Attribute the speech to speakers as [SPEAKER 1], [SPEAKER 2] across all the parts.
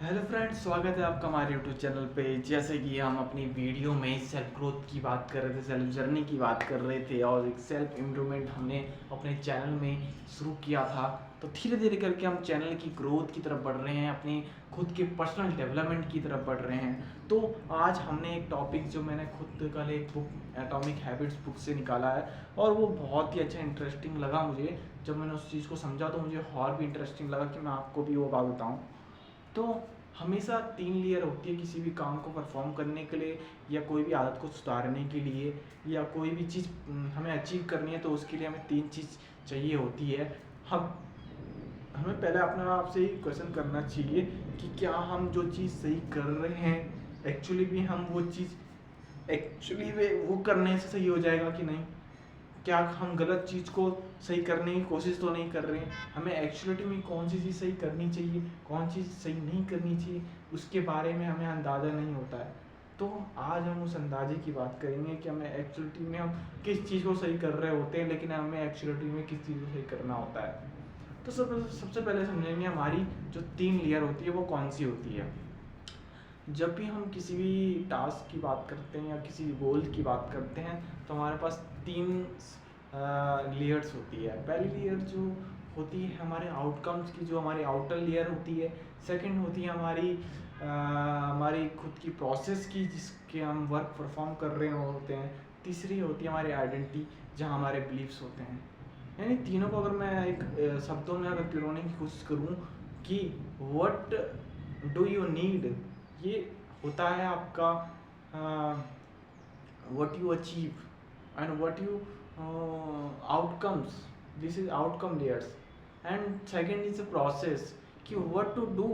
[SPEAKER 1] Hello friends, स्वागत है आपका हमारे यूट्यूब चैनल पे। जैसे कि हम अपनी वीडियो में सेल्फ ग्रोथ की बात कर रहे थे, सेल्फ जर्नी की बात कर रहे थे और एक सेल्फ इम्प्रूवमेंट हमने अपने चैनल में शुरू किया था। तो धीरे धीरे करके हम चैनल की ग्रोथ की तरफ बढ़ रहे हैं, अपनी खुद के पर्सनल डेवलपमेंट की तरफ बढ़ रहे हैं। तो आज हमने एक टॉपिक जो मैंने खुद कल एक बुक एटॉमिक हैबिट्स बुक से निकाला है और वो बहुत ही अच्छा इंटरेस्टिंग लगा मुझे। जब मैंने उस चीज़ को समझा तो मुझे और भी इंटरेस्टिंग लगा कि मैं आपको भी वो बात बताऊँ। तो हमेशा 3 लेयर होती है किसी भी काम को परफॉर्म करने के लिए, या कोई भी आदत को सुधारने के लिए, या कोई भी चीज़ हमें अचीव करनी है तो उसके लिए हमें 3 चीज़ चाहिए होती है। हम हमें पहले अपने आप से ही क्वेश्चन करना चाहिए कि क्या हम जो चीज़ सही कर रहे हैं एक्चुअली भी हम वो चीज़ एक्चुअली में वो करने से सही हो जाएगा कि नहीं। क्या हम गलत चीज़ को सही करने की कोशिश तो नहीं कर रहे हैं। हमें एक्चुअलिटी में कौन सी चीज़ सही करनी चाहिए, कौन चीज़ सही नहीं करनी चाहिए, उसके बारे में हमें अंदाज़ा नहीं होता है। तो आज हम उस अंदाजे की बात करेंगे कि हमें एक्चुअलिटी में हम किस चीज़ को सही कर रहे होते हैं, लेकिन हमें एक्चुअलिटी में किस चीज़ को सही करना होता है। तो सबसे पहले समझेंगे हमारी जो 3 लेयर होती है वो कौन सी होती है। जब भी हम किसी भी टास्क की बात करते हैं या किसी गोल की बात करते हैं तो हमारे पास 3 लेयर्स होती है। पहली लेयर जो होती है हमारे आउटकम्स की, जो हमारी आउटर लेयर होती है। सेकंड होती है हमारी खुद की प्रोसेस की, जिसके हम वर्क परफॉर्म कर रहे होते हैं। तीसरी होती है हमारी आइडेंटिटी, जहाँ हमारे बिलीव्स होते हैं। यानी तीनों को अगर मैं एक शब्दों में अगर पिरोने की कोशिश करूँ कि व्हाट डू यू नीड, ये होता है आपका what you achieve and what you outcomes, this is outcome layers. And second is a process कि व्हाट टू डू,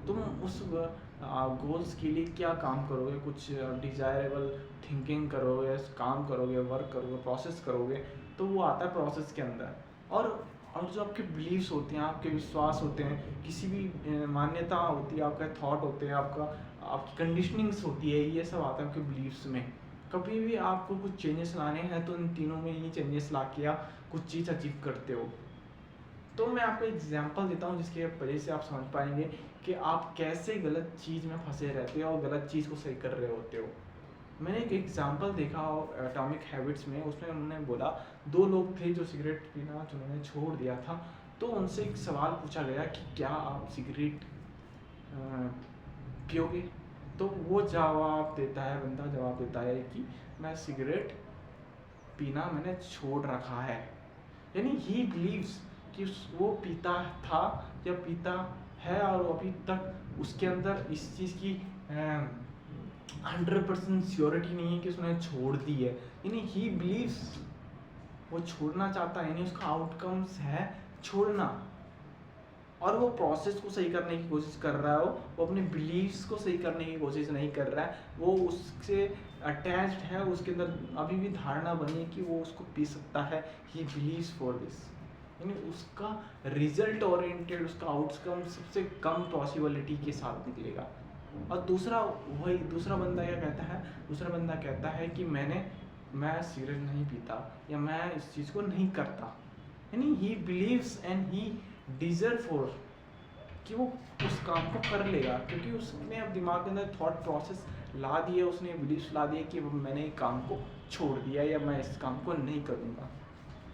[SPEAKER 1] तुम उस गोल्स के लिए क्या काम करोगे, कुछ डिजायरेबल थिंकिंग करोगे, काम करोगे, वर्क करोगे, प्रोसेस करोगे, तो वो आता है प्रोसेस के अंदर। और जो आपके बिलीव्स होते हैं, आपके विश्वास होते हैं, किसी भी मान्यता होती है, आपका थॉट होते हैं, आपकी कंडीशनिंग्स होती है, ये सब आता है आपके बिलीव्स में। कभी भी आपको कुछ चेंजेस लाने हैं तो इन तीनों में ही चेंजेस ला के आप कुछ चीज़ अचीव करते हो। तो मैं आपको एग्जांपल देता हूँ जिसकी वजह से आप समझ पाएंगे कि आप कैसे गलत चीज़ में फंसे रहते हो और गलत चीज़ को सही कर रहे होते हो। मैंने एक एग्जांपल देखा एटॉमिक हैबिट्स में, उसमें उन्होंने बोला 2 लोग थे जो सिगरेट पीना जिन्होंने छोड़ दिया था। तो उनसे एक सवाल पूछा गया कि क्या आप सिगरेट पियोगे। तो वो जवाब देता है, बंदा जवाब देता है कि मैं सिगरेट पीना मैंने छोड़ रखा है। यानी ही बिलीव्स कि वो पीता था या पीता है और अभी तक उसके अंदर इस चीज़ की 100% श्योरिटी नहीं है कि उसने छोड़ दी है। यानी ही बिलीव्स वो छोड़ना चाहता है, यानी उसका आउटकम्स है छोड़ना। और वो प्रोसेस को सही करने की कोशिश कर रहा हो, वो अपने बिलीव्स को सही करने की कोशिश नहीं कर रहा है, वो उससे अटैच्ड है, उसके अंदर अभी भी धारणा बनी है कि वो उसको पी सकता है। ही बिलीव्स फॉर दिस, यानी उसका रिजल्ट ओरिएंटेड, उसका आउटकम सबसे कम पॉसिबिलिटी के साथ निकलेगा। और दूसरा बंदा क्या कहता है, दूसरा बंदा कहता है कि मैं सिगरेट नहीं पीता या मैं इस चीज़ को नहीं करता। यानी he believes and he deserve for कि वो उस काम को कर लेगा, क्योंकि उसने अब दिमाग के अंदर थॉट प्रोसेस ला दिया, उसने बिलीव्स ला दिया कि मैंने एक काम को छोड़ दिया या मैं इस काम को नहीं करूँगा।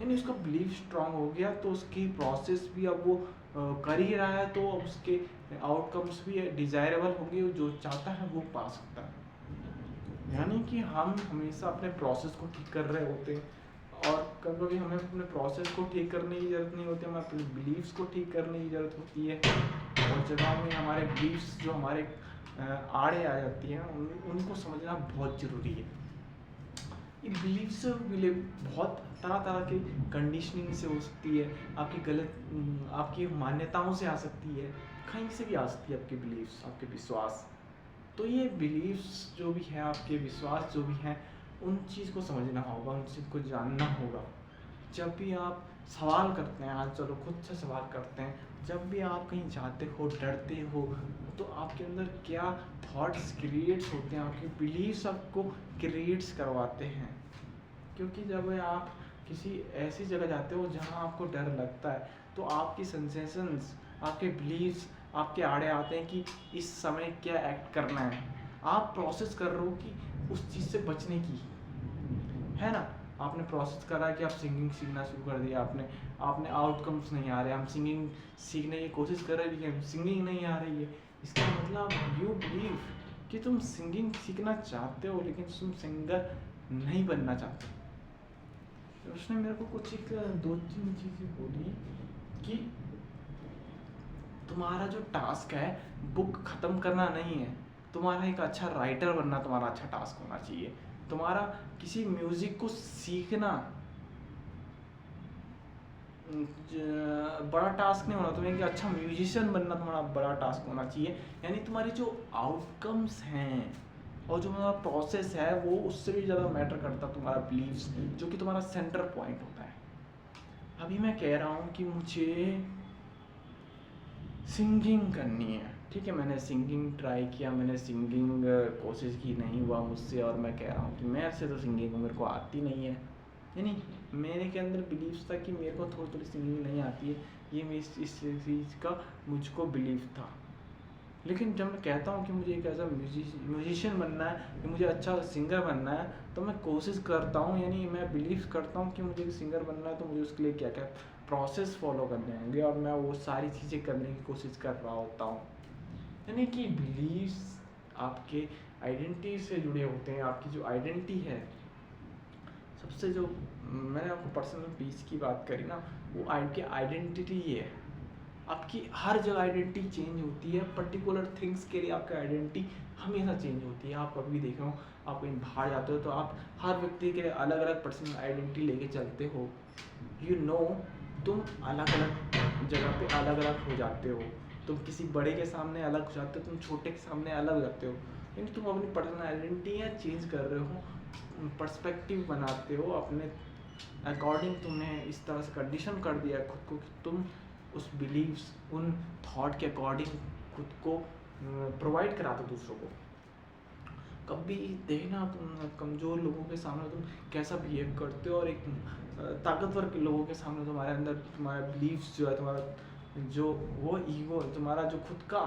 [SPEAKER 1] यानी उसका बिलीव स्ट्रांग हो गया तो उसकी प्रोसेस भी अब वो कर ही रहा है, तो अब उसके आउटकम्स भी डिज़ायरेबल होंगे, जो चाहता है वो पा सकता है। यानी कि हम हमेशा अपने प्रोसेस को ठीक कर रहे होते हैं, और कभी कभी हमें अपने प्रोसेस को ठीक करने की ज़रूरत नहीं होती, हमें अपने बिलीव्स को ठीक करने की ज़रूरत होती है। और जगह में हमारे बिलीव्स जो हमारे आड़े आ जाती हैं उनको समझना बहुत ज़रूरी है। ये बिलीव से बहुत तरह तरह की कंडीशनिंग से हो सकती है, आपकी मान्यताओं से आ सकती है, कहीं से भी आ सकती है आपके बिलीव्स, आपके विश्वास। तो ये बिलीव्स जो भी हैं, आपके विश्वास जो भी हैं, उन चीज़ को समझना होगा, उन चीज़ को जानना होगा। जब भी आप सवाल करते हैं, आज चलो खुद से सवाल करते हैं, जब भी आप कहीं जाते हो, डरते हो, तो आपके अंदर क्या थॉट्स क्रिएट्स होते हैं, आपके बिलीव्स आपको क्रिएट्स करवाते हैं। क्योंकि जब आप किसी ऐसी जगह जाते हो जहाँ आपको डर लगता है, तो आपकी सेंसेशंस, आपके बिलीव्स आपके आड़े आते हैं कि इस समय क्या एक्ट करना है, आप प्रोसेस कर रहे हो कि उस चीज़ से बचने की, है ना। आपने प्रोसेस करा कि आप सिंगिंग सीखना शुरू कर दिया, आपने आपने आउटकम्स नहीं आ रहे, हम सिंगिंग सीखने की कोशिश कर रहे हैं लेकिन सिंगिंग नहीं आ रही है। इसका मतलब यू बिलीव कि तुम सिंगिंग सीखना चाहते हो लेकिन तुम सिंगर नहीं बनना चाहते। तो उसने मेरे को कुछ एक 2-3 चीज़ें बोली कि तुम्हारा जो टास्क है बुक ख़त्म करना नहीं है, तुम्हारा एक अच्छा राइटर बनना तुम्हारा अच्छा टास्क होना चाहिए। तुम्हारा किसी म्यूज़िक को सीखना बड़ा टास्क नहीं होना, तुम्हें एक अच्छा म्यूजिशियन बनना तुम्हारा बड़ा टास्क होना चाहिए। यानी तुम्हारी जो आउटकम्स हैं और जो तुम्हारा प्रोसेस है वो उससे भी ज़्यादा मैटर करता है तुम्हारा बिलीव्स, जो कि तुम्हारा सेंटर पॉइंट होता है। अभी मैं कह रहा हूँ कि मुझे सिंगिंग करनी है, ठीक है, मैंने सिंगिंग ट्राई किया, मैंने सिंगिंग कोशिश की, नहीं हुआ मुझसे, और मैं कह रहा हूँ कि मेरे से तो सिंगिंग मेरे को आती नहीं है। यानी मेरे के अंदर बिलीव था कि मेरे को थोड़ी थोड़ी सिंगिंग नहीं आती है, ये मैं इस चीज़ का मुझको बिलीव था। लेकिन जब मैं कहता हूँ कि मुझे एक ऐसा म्यूजिशियन बनना है, कि मुझे अच्छा सिंगर बनना है, तो मैं कोशिश करता हूँ, यानी मैं बिलीव करता हूँ कि मुझे एक सिंगर बनना है, तो मुझे उसके लिए क्या क्या प्रोसेस फॉलो करने होंगे, और मैं वो सारी चीज़ें करने की कोशिश कर रहा होता हूँ। यानी कि बिलीव्स आपके आइडेंटिटी से जुड़े होते हैं। आपकी जो आइडेंटिटी है, सबसे जो मैंने आपको पर्सनल पीस की बात करी ना, वो आपकी आइडेंटिटी ही है। आपकी हर जगह आइडेंटिटी चेंज होती है, पर्टिकुलर थिंग्स के लिए आपकी आइडेंटिटी हमेशा चेंज होती है। आप कभी देख रहे हो, आप कहीं बाहर जाते हो तो आप हर व्यक्ति के लिए अलग अलग पर्सनल आइडेंटिटी लेके चलते हो। यू नो, तुम अलग अलग जगह पे अलग अलग हो जाते हो। तुम किसी बड़े के सामने अलग हो जाते हो, तुम छोटे के सामने अलग हो जाते हो, यानी तुम अपनी पर्सनल आइडेंटिटी चेंज कर रहे हो, पर्सपेक्टिव बनाते हो अपने अकॉर्डिंग। तुमने इस तरह से कंडीशन कर दिया है खुद को कि तुम उस बिलीव्स, उन थॉट के अकॉर्डिंग खुद को प्रोवाइड कराते हो दूसरों को। कभी देखना तुम कमज़ोर लोगों के सामने तुम कैसा बिहेव करते हो, और एक ताकतवर के लोगों के सामने तुम्हारे अंदर तुम्हारा बिलीव्स जो है, तुम्हारा जो वो ईगो, तुम्हारा जो खुद का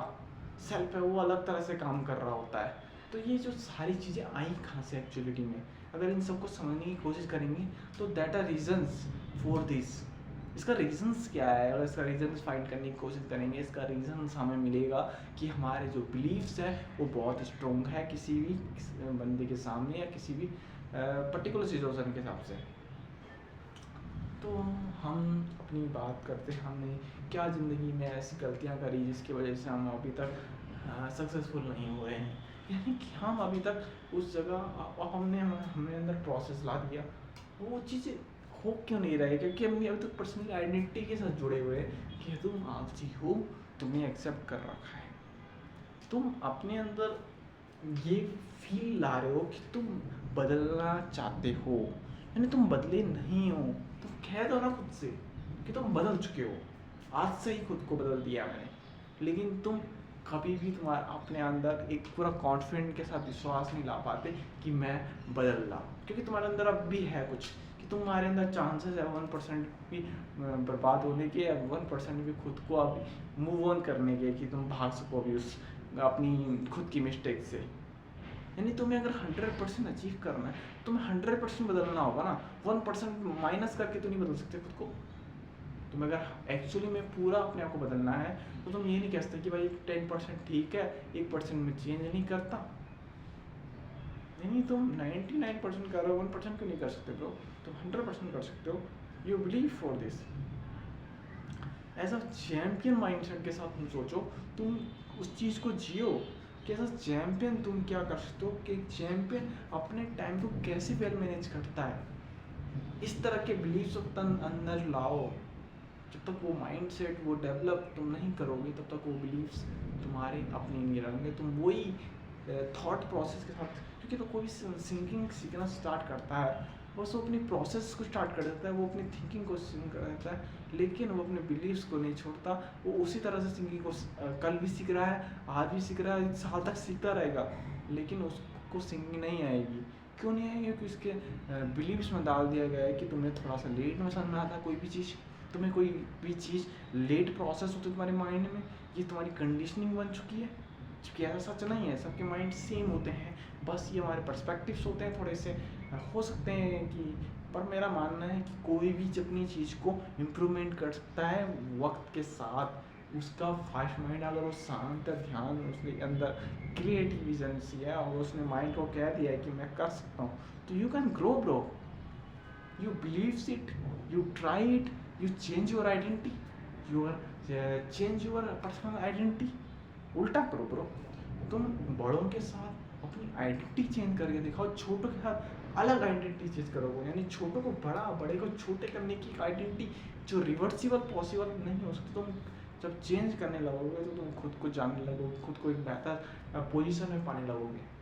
[SPEAKER 1] सेल्फ है, वो अलग तरह से काम कर रहा होता है। तो ये जो सारी चीज़ें आई कहाँ से एक्चुअलिटी में, अगर इन सबको समझने की कोशिश करेंगे तो that are reasons for this. इसका रीजंस क्या है, अगर इसका रीजंस फाइंड करने की कोशिश करेंगे, इसका रीजंस हमें मिलेगा कि हमारे जो बिलीव्स है वो बहुत स्ट्रॉन्ग है किसी भी बंदे के सामने या किसी भी पर्टिकुलर सिचुएशन के हिसाब से। तो हम अपनी बात करते हैं, हमने क्या ज़िंदगी में ऐसी गलतियां करी जिसकी वजह से हम अभी तक सक्सेसफुल नहीं हुए हैं, यानी कि हम अभी तक उस जगह हमने हमने अंदर प्रोसेस ला दिया, वो चीज़ें हो क्यों नहीं रहे, क्योंकि हमने अभी तक पर्सनल आइडेंटिटी के साथ जुड़े हुए हैं कि तुम आलसी हो, तुम्हें एक्सेप्ट कर रखा है। तुम अपने अंदर ये फील ला रहे हो कि तुम बदलना चाहते हो, यानी तुम बदले नहीं हो। तुम कह दो ना खुद से कि तुम बदल चुके हो, आज से ही खुद को बदल दिया मैंने, लेकिन तुम कभी भी तुम्हारा अपने अंदर एक पूरा कॉन्फिडेंट के साथ विश्वास नहीं ला पाते कि मैं बदल रहा, क्योंकि तुम्हारे अंदर अब भी है कुछ कि तुम्हारे अंदर चांसेस है 1% भी बर्बाद होने के, 1% भी खुद को अब मूव ऑन करने के, कि तुम भाग सको अभी उस अपनी खुद की मिस्टेक से। यानी तुम्हें अगर 100% अचीव करना है, तुम्हें 100% बदलना होगा ना, 1% माइनस करके तो नहीं बदल सकते खुद को। तुम अगर एक्चुअली में पूरा अपने आप को बदलना है तो तुम ये नहीं कह सकते कि भाई 10% ठीक है, 1% में चेंज नहीं करता। नहीं, तुम 99% कर रहे हो, 1% क्यों नहीं कर सकते ब्रो, तुम 100% कर सकते हो। You believe for this, as a champion mindset के साथ तुम सोचो, तुम उस चीज़ को जियो कि एज अ चैम्पियन तुम क्या कर सकते हो, कि एक चैम्पियन अपने टाइम को कैसे वेल मैनेज करता है। इस तरह के बिलीव्स अंदर लाओ। जब तक वो माइंडसेट वो डेवलप तुम नहीं करोगे, तब तक वो बिलीव्स तुम्हारे अपने नहीं रहेंगे। तुम वही थॉट प्रोसेस के साथ, क्योंकि तो कोई सिंकिंग सीखना स्टार्ट करता है, बस वो अपनी प्रोसेस को स्टार्ट कर देता है, वो अपनी थिंकिंग को सिंक कर देता है, लेकिन वो अपने बिलीव्स को नहीं छोड़ता। वो उसी तरह से सिंगिंग को कल भी सीख रहा है, आज भी सीख रहा है, 1 साल तक सीखता रहेगा, लेकिन उसको सिंगिंग नहीं आएगी। क्यों नहीं आएगी? क्योंकि उसके बिलीव्स में डाल दिया गया है कि तुम्हें थोड़ा सा लेट में समझ में आता है कोई भी चीज़, तुम्हें कोई भी चीज़ लेट प्रोसेस होती है तुम्हारे माइंड में, ये तुम्हारी कंडीशनिंग बन चुकी है, जबकि ऐसा सच नहीं है। सबके माइंड सेम होते हैं, बस ये हमारे पर्सपेक्टिव्स होते हैं, थोड़े से हो सकते हैं कि, पर मेरा मानना है कि कोई भी अपनी चीज़ को इम्प्रूवमेंट कर सकता है वक्त के साथ। उसका फास्ट माइंड, अगर वो शांत ध्यान, उसके अंदर क्रिएटिविटी है और उसने माइंड को कह दिया है कि मैं कर सकता हूँ, तो you can grow bro. You believes it, you try it, you change your identity, your change your personal identity। उल्टा करो ब्रो, तुम बड़ों के साथ अपनी आइडेंटिटी चेंज करके दिखाओ, छोटों के साथ अलग आइडेंटिटी चेंज करोगे, यानी छोटों को बड़ा, बड़े को छोटे करने की आइडेंटिटी जो रिवर्सिबल पॉसिबल नहीं हो सकती। तुम जब चेंज करने लगोगे तो तुम खुद को जानने लगोगे, खुद को एक बेहतर पोजीशन में पाने लगोगे।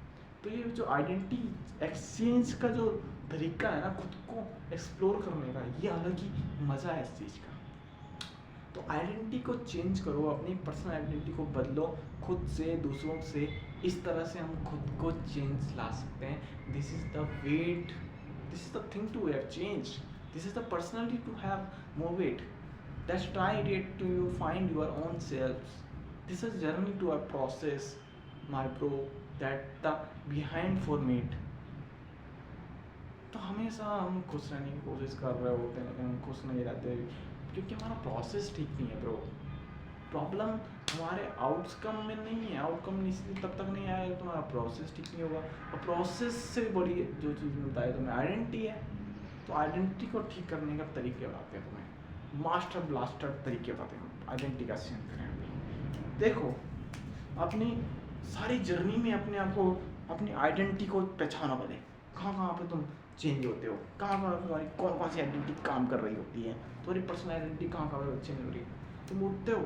[SPEAKER 1] तो ये जो आइडेंटिटी एक्सचेंज का जो तरीका है ना, खुद को एक्सप्लोर करने का, ये अलग ही मज़ा है इस चीज़ का। तो आइडेंटिटी को चेंज करो, अपनी पर्सनल आइडेंटिटी को बदलो, खुद से, दूसरों से। इस तरह से हम खुद को चेंज ला सकते हैं। This is the weight, this is the thing to have change, this is the personality to have more weight. That's try it to you find your own self. This is journey to a process my bro, that the behind for meet. तो हमेशा हम खुश रहने की कोशिश कर रहे होते हैं, लेकिन हम खुश नहीं रहते क्योंकि हमारा प्रोसेस ठीक नहीं है ब्रो। प्रॉब्लम हमारे आउटकम में नहीं है, आउटकम इसलिए तब तक नहीं आएगा तुम्हारा प्रोसेस ठीक नहीं होगा। और प्रोसेस से बड़ी जो चीज़ मिलता है तुम्हें आइडेंटिटी है। तो आइडेंटिटी को ठीक करने का तरीके बताते हैं तुम्हें, मास्टर ब्लास्टर तरीके बताते हैं आइडेंटिटी का चेंज करें। देखो, अपनी सारी जर्नी में अपने आप को, अपनी आइडेंटिटी को पहचानो पहले, कहाँ कहाँ पे तुम चेंज होते हो, कहाँ कहाँ तुम्हारी कौन कौन सी आइडेंटिटी काम कर रही होती है, तुम्हारी पर्सनल आइडेंटिटी कहाँ कहाँ पे चेंज हो रही है। तुम उठते हो,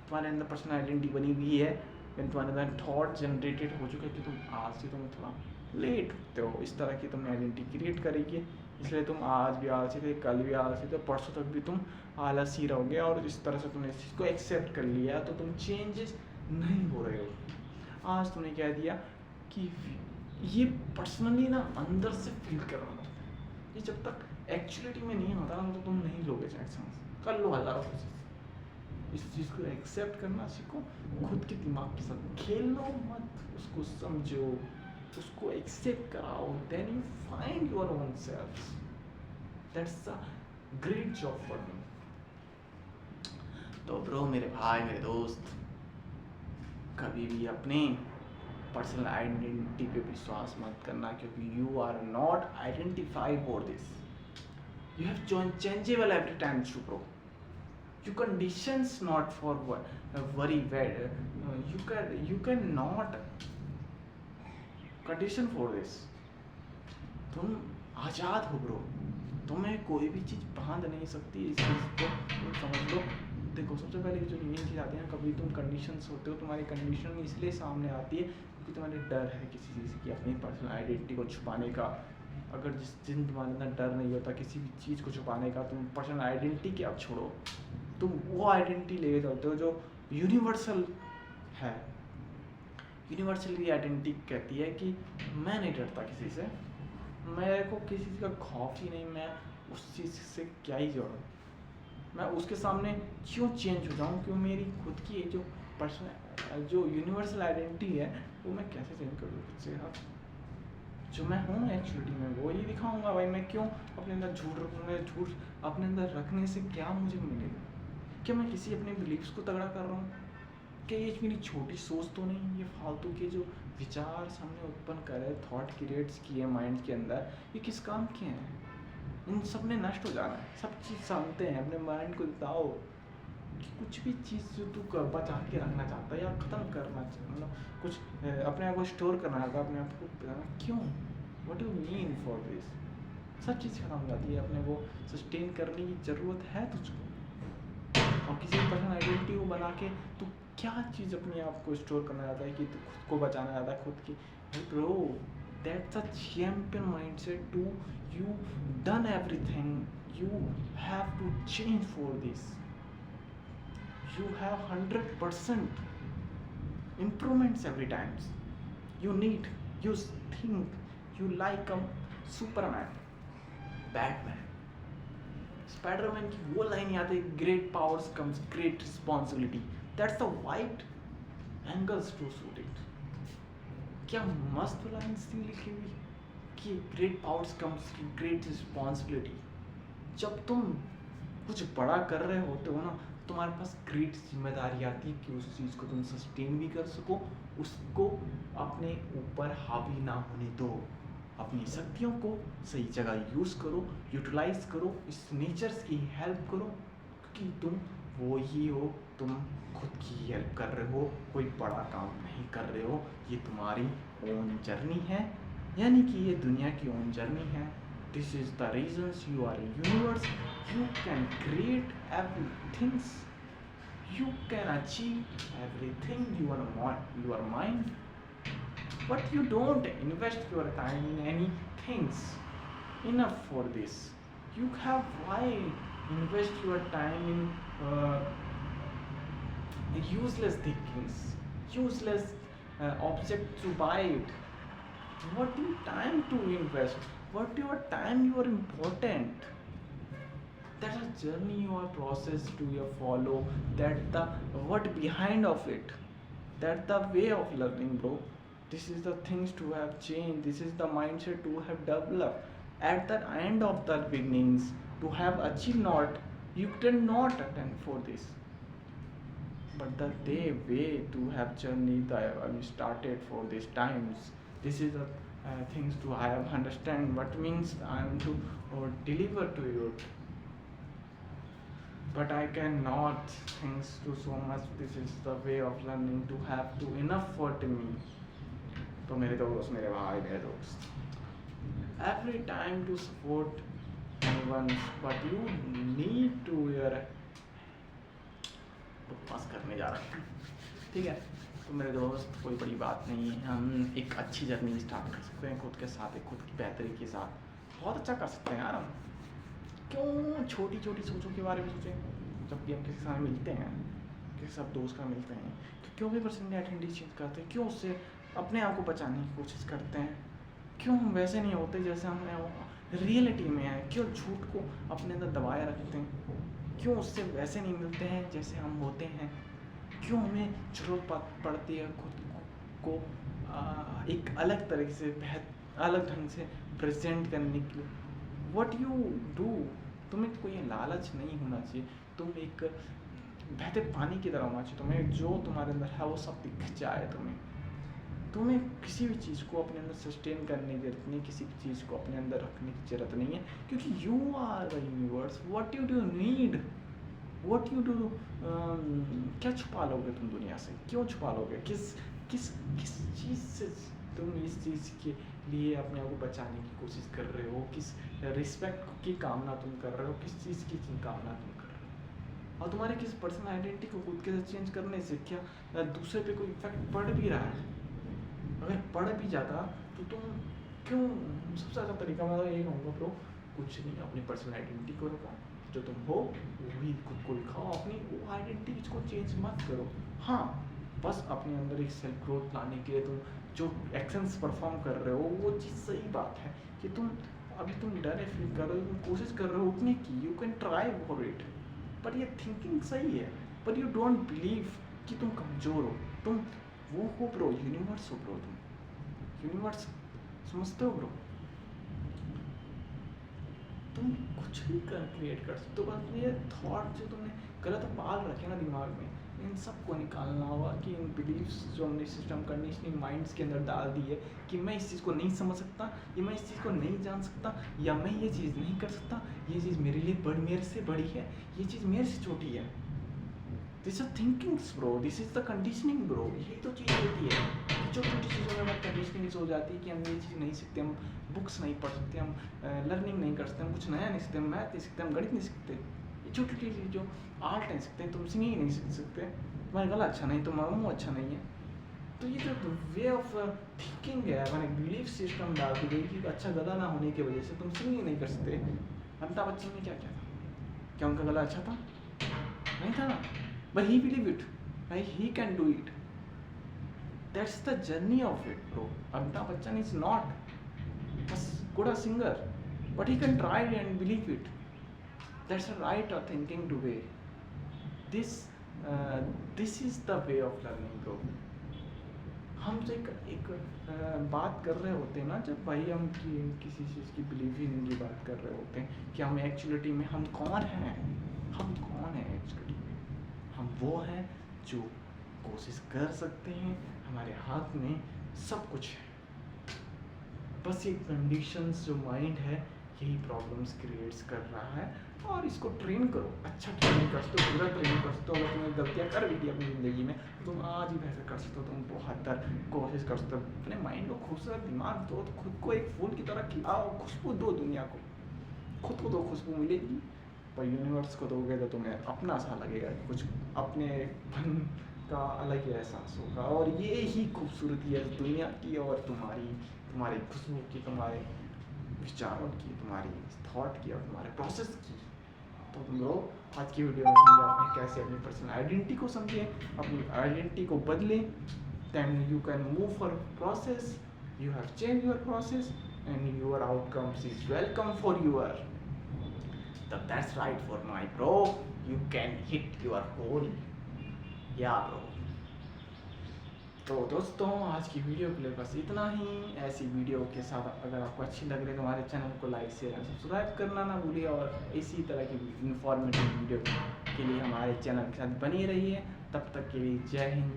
[SPEAKER 1] तुम्हारे अंदर पर्सनल आइडेंटिटी बनी हुई है, लेकिन तुम्हारे अंदर थॉट जनरेटेड हो चुके हैं कि तुम आज से तुम थोड़ा लेट उठते हो। इस तरह की तुमने आइडेंटिटी क्रिएट करेगी, इसलिए तुम आज भी आलसी थे, कल भी आलसी थे, परसों तक भी तुम आलसी रहोगे। और इस तरह से तुमने इस चीज़ को एक्सेप्ट कर लिया तो तुम चेंजेस नहीं हो रहे हो। आज तुमने कह दिया कि ये पर्सनली ना अंदर से फील करना होता है, ये जब तक एक्चुअलिटी में नहीं होता ना तो तुम नहीं लोगे एक्शन। कर लो हज़ारों कोशिश, इस चीज़ को एक्सेप्ट करना सीखो, खुद के दिमाग के साथ खेलो मत, उसको समझो, उसको एक्सेप्ट कराओ, then you find your own self. That's a great job for me. तो ब्रो, मेरे भाई, मेरे दोस्त, कभी भी अपने पर्सनल आइडेंटिटी पे विश्वास मत करना, क्योंकि you are not identified for this. You have changeable every time to grow. You conditions not for worry bad. You can not condition for this. तुम आज़ाद हो ब्रो, तुम्हें कोई भी चीज़ बांध नहीं सकती। इस चीज़ को तुम समझ लो। देखो, सबसे पहले जो मेन चीज़ आती है ना, कभी तुम कंडीशंस होते हो, तुम्हारी कंडीशन इसलिए सामने आती है क्योंकि तुम्हारे डर है किसी चीज़ की, अपनी पर्सनल आइडेंटिटी को छुपाने का। अगर जिस दिन तुम्हारे अंदर डर नहीं होता किसी भी चीज़ को छुपाने का, तुम पर्सनल आइडेंटिटी क्या छोड़ो, तुम वो आइडेंटिटी लेके चलते हो जो यूनिवर्सल है। यूनिवर्सल की आइडेंटिटी कहती है कि मैं नहीं डरता किसी से, मेरे को किसी चीज़ का खौफ ही नहीं, मैं उस चीज़ से क्या ही जोड़ूँ, मैं उसके सामने क्यों चेंज हो जाऊँ, क्यों मेरी खुद की जो पर्सनल जो यूनिवर्सल आइडेंटिटी है वो मैं कैसे चेंज कर दूँ खुद से। यार, जो मैं हूँ एक्चुअली में वो ही दिखाऊंगा भाई। मैं क्यों अपने अंदर झूठ रखूँगा? झूठ अपने अंदर रखने से क्या मुझे मिलेगा? क्या मैं किसी अपने बिलीव्स को तगड़ा कर रहा हूँ? क्या ये मेरी छोटी सोच तो नहीं? ये फालतू के जो विचार सामने उत्पन्न करे, थॉट क्रिएट्स किए माइंड के अंदर, ये किस काम के हैं? इन सब ने नष्ट हो जाना है। सब चीज़ जानते हैं, अपने माइंड को बताओ कि कुछ भी चीज़ जो तू बचा के रखना चाहता है या ख़त्म करना चाहता, मतलब कुछ अपने आप को स्टोर करना चाहता है, अपने आप को क्यों, what you mean for this, सब चीज़ खत्म हो जाती है। अपने को सस्टेन करने की ज़रूरत है तुझको। और किसी पर्सनल आइडेंटिटी को बना के तू क्या चीज़ अपने आप को स्टोर करना चाहता है कि तू खुद को बचाना चाहता है, खुद की। Bro, that's a champion mindset to you done everything, you have to change for this. You have 100% improvements every time. You need, you think, you like a Superman, Batman, Spiderman की वो लाइन याद है, great powers comes great responsibility. That's the white angles to shoot it. क्या मस्त lines थी लिखी हुई कि great powers comes great responsibility. जब तुम कुछ बड़ा कर रहे होते हो ना, तुम्हारे पास ग्रेट जिम्मेदारी आती है कि उस चीज़ को तुम सस्टेन भी कर सको, उसको अपने ऊपर हावी ना होने दो। अपनी शक्तियों को सही जगह यूज़ करो, यूटिलाइज करो, इस नेचर्स की हेल्प करो, क्योंकि तुम वो ही हो, तुम खुद की हेल्प कर रहे हो, कोई बड़ा काम नहीं कर रहे हो। ये तुम्हारी ओन जर्नी है, यानी कि ये दुनिया की ओन जर्नी है। This is the reasons you are in universe. You can create everything, you can achieve everything your mind, but you don't invest your time in any things enough for this. You have why invest your time in useless thinkings, useless object to buy it. What your time to invest, what your time you are important. That's a journey you are process to your follow, that the what behind of it, that the way of learning, bro. This is the things to have changed, this is the mindset to have developed at the end of the beginnings, to have achieved not, you cannot attend for this, but the day way to have journey the started for these times. This is the things to I have understand what means I am to deliver to you, but I cannot thanks to so much. This is the way of learning to have to enough for me. तो मेरे दोस्त, मेरे भाई, मेरे दोस्त, every time to support anyone, but you need to your पास करने जा रहा हूँ, ठीक है। तो मेरे दोस्त, कोई बड़ी बात नहीं है, हम एक अच्छी जर्नी स्टार्ट कर सकते हैं खुद के साथ, एक खुद की बेहतरी के साथ। बहुत अच्छा कर सकते हैं यार हम। क्यों छोटी छोटी सोचों के बारे में सोचें जब भी हम किसी के साथ मिलते हैं, किसी सब दोस्त का मिलते हैं, तो क्यों भी पर्सनली आइडेंटिटी चेंज करते हैं, क्यों उससे अपने आप को बचाने की कोशिश करते हैं, क्यों हम वैसे नहीं होते जैसे हम रियलिटी में हैं, क्यों झूठ को अपने अंदर दबाए रखते हैं, क्यों उससे वैसे नहीं मिलते हैं जैसे हम होते हैं, क्यों हमें ज़रूरत पड़ती है खुद को एक अलग तरीके से अलग ढंग से प्रेजेंट करने की। व्हाट यू डू, तुम्हें कोई लालच नहीं होना चाहिए, तुम एक बहते पानी की तरह होना चाहिए, तुम्हें जो तुम्हारे अंदर है वो सब दिख जाए। तुम्हें किसी भी चीज़ को अपने अंदर सस्टेन करने की जरूरत नहीं, किसी भी चीज़ को अपने अंदर रखने की जरूरत नहीं है, क्योंकि you are the universe. What you do need, what you do, क्या छुपा लोगे तुम दुनिया से, क्यों छुपा लोगे, किस किस किस चीज़ से तुम इस चीज़ के लिए अपने आप को बचाने की कोशिश कर रहे हो, किस रिस्पेक्ट की कामना तुम कर रहे हो, किस चीज़ की कामना तुम कर रहे हो। और तुम्हारे किस पर्सनल आइडेंटिटी को खुद के साथ चेंज करने से क्या दूसरे पे कोई इफेक्ट पड़ भी रहा है? अगर पड़ भी जाता तो तुम क्यों, सबसे ज़्यादा तरीका मैं यही कहूँगा ब्रो, कुछ नहीं, अपनी पर्सनल आइडेंटिटी को रखो, जो तुम हो वही खुद को दिखाओ, अपनी वो आइडेंटिटी को चेंज मत करो। हाँ, बस अपने अंदर एक सेल्फ ग्रोथ लाने के लिए तुम जो एक्शंस परफॉर्म कर रहे हो वो चीज़ सही बात है कि तुम डर फील कर रहे हो, तुम कोशिश कर रहे हो उठने की, you can try for it, पर ये थिंकिंग सही है, पर यू डोंट बिलीव कि तुम कमज़ोर हो, तुम वो हो ब्रो, यूनिवर्स हो ब्रो, तुम यूनिवर्स समझते हो ब्रो, तुम कुछ भी क्रिएट कर सकते हो। बस ये थॉट जो तुमने गलत पाल रखे ना दिमाग में, इन सबको निकालना होगा कि इन बिलीव्स जो हमने सिस्टम कंडीशनिंग माइंड्स के अंदर डाल दी है कि मैं इस चीज़ को नहीं समझ सकता, या मैं इस चीज़ को नहीं जान सकता, या मैं ये चीज़ नहीं कर सकता, ये चीज़ मेरे लिए मेरे से बड़ी है, ये चीज़ मेरे से छोटी है। This are thinkings bro, this is the conditioning bro. यही तो चीज़ होती है, छोटी छोटी चीज़ों में हमारी कंडीशनिंग हो जाती है कि हम ये चीज़ नहीं सीखते, हम बुक्स नहीं पढ़ सकते, हम लर्निंग नहीं कर सकते, हम कुछ नया नहीं सीखते, हम मैथ नहीं सीखते, हम गणित नहीं सीखते, ये छोटी छोटी चीज़ जो आर्ट नहीं सीखते, तुम सिंगिंग नहीं सीख सकते, तुम्हारा गला अच्छा नहीं, तुम्हारा मुँह अच्छा नहीं है। तो ये जो वे ऑफ थिंकिंग है, मैंने बिलीफ सिस्टम डाल दी गई कि अच्छा गला ना होने की वजह से तुम सिंगिंग नहीं कर सकते। अमिताभ बच्चन ने क्या किया था, क्या उनका गला अच्छा था? नहीं था ना, but he believe it, like he can do it. That's the journey of it, bro. Amitabh Bachchan is not as good a singer, but he can try and believe it. That's a right thinking to way. This this is the way of learning bro. हम तो एक बात कर रहे होते हैं ना, जब भाई हम किसी चीज़ की बिलीविंग की बात कर रहे होते हैं कि हम एक्चुअलिटी में हम कौन हैं, हम कौन हैं एक्चुअली में। हम वो हैं जो कोशिश कर सकते हैं, हमारे हाथ में सब कुछ है, बस ये कंडीशंस जो माइंड है यही प्रॉब्लम्स क्रिएट्स कर रहा है। और इसको ट्रेन करो, अच्छा ट्रेन कर सकते हो, पूरा ट्रेन कर सकते हो। अगर तुम्हें गलतियाँ कर भी दी अपनी ज़िंदगी में तो तुम आज ही बेहतर कर सकते हो, तुम बहुत कोशिश कर सकते हो। अपने माइंड को खूबसूरत दिमाग दो, तो खुद को एक फूल की तरह खिलाओ, खुशबू दो दुनिया को, खुद को दो, खुशबू मिलेगी। पर यूनिवर्स को दोगे तो तुम्हें अपना सा लगेगा, कुछ अपने फन का अलग ही एहसास होगा। और ये ही खूबसूरती है दुनिया की और तुम्हारी खुशबू की, तुम्हारे विचारों की, तुम्हारी थॉट की और तुम्हारे प्रोसेस की। तो तुम लोग आज की वीडियो में समझा आपने कैसे अपनी पर्सनल आइडेंटिटी को समझें, अपनी आइडेंटिटी को बदलें। Then you can move for process, you have change your process and your outcomes is welcome for your. That's right for my bro. You can hit your goal. Yeah bro. तो दोस्तों आज की video के लिए बस इतना ही। ऐसी video के साथ अगर आपको अच्छी लग रही है तो हमारे चैनल को लाइक शेयर एंड सब्सक्राइब करना ना भूलिए। और इसी तरह की इंफॉर्मेटिव वीडियो के लिए हमारे चैनल के साथ बनी रहिए। तब तक के लिए जय हिंद।